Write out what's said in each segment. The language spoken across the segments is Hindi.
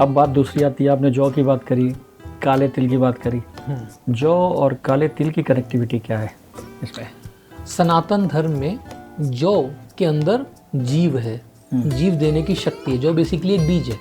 अब बात दूसरी आती है, आपने जौ की बात करी, काले तिल की बात करी। जौ और काले तिल की कनेक्टिविटी क्या है इसमें? सनातन धर्म में जौ के अंदर जीव है, जीव देने की शक्ति है। जौ बेसिकली एक बीज है।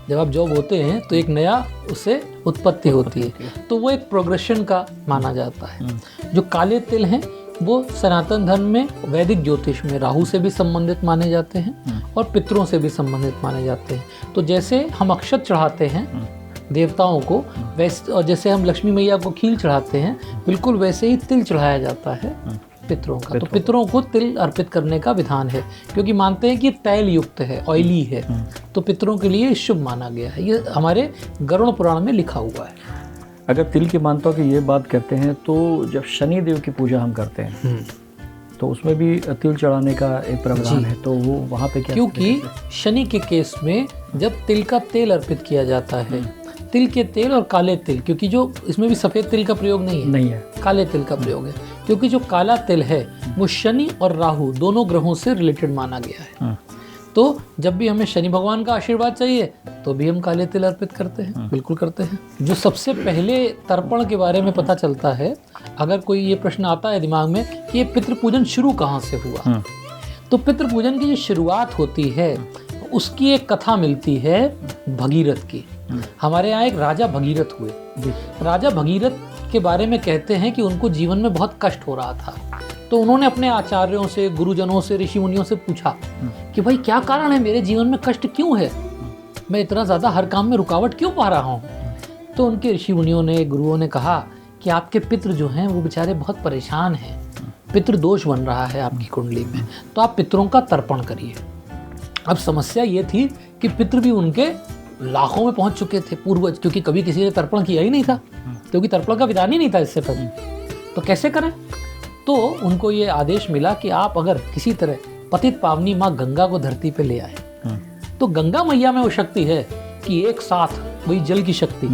जब आप जौ बोते हैं तो एक नया उससे उत्पत्ति होती है, तो वो एक प्रोग्रेशन का माना जाता है। जो काले तिल हैं वो सनातन धर्म में वैदिक ज्योतिष में राहु से भी संबंधित माने जाते हैं और पितरों से भी संबंधित माने जाते हैं। तो जैसे हम अक्षत चढ़ाते हैं देवताओं को, वैसे, और जैसे हम लक्ष्मी मैया को खील चढ़ाते हैं, बिल्कुल वैसे ही तिल चढ़ाया जाता है पितरों का। तो पितरों को तिल अर्पित करने का विधान है, क्योंकि मानते हैं कि तैल युक्त है, ऑयली है, तो पितरों के लिए शुभ माना गया है। ये हमारे गरुड़ पुराण में लिखा हुआ है। अगर तिल की मान्यता की ये बात करते हैं तो जब शनि देव की पूजा हम करते हैं तो उसमें भी तिल चढ़ाने का एक प्रावधान है, तो वो वहाँ पे क्या? क्योंकि शनि के केस में जब तिल का तेल अर्पित किया जाता है, तिल के तेल और काले तिल, क्योंकि जो इसमें भी सफ़ेद तिल का प्रयोग नहीं है, काले तिल का प्रयोग है, क्योंकि जो काला तिल है वो शनि और राहु दोनों ग्रहों से रिलेटेड माना गया है। तो जब भी हमें शनि भगवान का आशीर्वाद चाहिए तो भी हम काले तिल अर्पित करते हैं, बिल्कुल करते हैं। जो सबसे पहले तर्पण के बारे में पता चलता है, अगर कोई ये प्रश्न आता है दिमाग में कि ये पितृ पूजन शुरू कहाँ से हुआ, तो पितृ पूजन की जो शुरुआत होती है उसकी एक कथा मिलती है भगीरथ की। हमारे यहाँ एक राजा भगीरथ हुए। राजा भगीरथ के बारे में कहते हैं कि उनको जीवन में बहुत कष्ट हो रहा था, तो उन्होंने अपने आचार्यों से, गुरुजनों से, ऋषि मुनियों से पूछा कि भाई क्या कारण है, मेरे जीवन में कष्ट क्यों है, मैं इतना ज़्यादा हर काम में रुकावट क्यों पा रहा हूँ। तो उनके ऋषि मुनियों ने, गुरुओं ने कहा कि आपके पितृ जो हैं वो बेचारे बहुत परेशान हैं, पितृ दोष बन रहा है आपकी कुंडली में, तो आप पितरों का तर्पण करिए। अब समस्या ये थी कि पितृ भी उनके लाखों में पहुंच चुके थे, पूर्वज, क्योंकि कभी किसी ने तर्पण किया ही नहीं था, क्योंकि तर्पण का विधान ही नहीं था इससे पहले, तो कैसे करें। तो उनको ये आदेश मिला कि आप अगर किसी तरह पतित पावनी माँ गंगा को धरती पे ले आए, तो गंगा मैया में वो शक्ति है कि एक साथ वही जल की शक्ति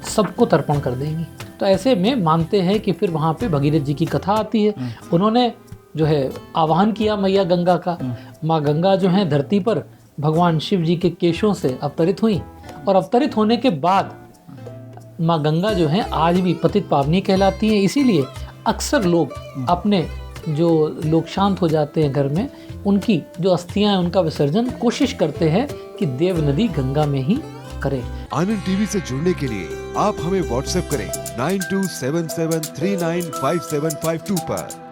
सबको तर्पण कर देंगी। तो ऐसे में मानते हैं कि फिर वहाँ पे भगीरथ जी की कथा आती है। उन्होंने जो है आवाहन किया मैया गंगा का। माँ गंगा जो है धरती पर भगवान शिव जी के केशों से अवतरित हुई, और अवतरित होने के बाद माँ गंगा जो है आज भी पतित पावनी कहलाती हैं। इसीलिए अक्सर लोग अपने जो लोग शांत हो जाते हैं घर में, उनकी जो अस्थियां हैं उनका विसर्जन कोशिश करते हैं कि देव नदी गंगा में ही करें। आनंद टीवी से जुड़ने के लिए आप हमें व्हाट्सएप करें 9277395752 पर।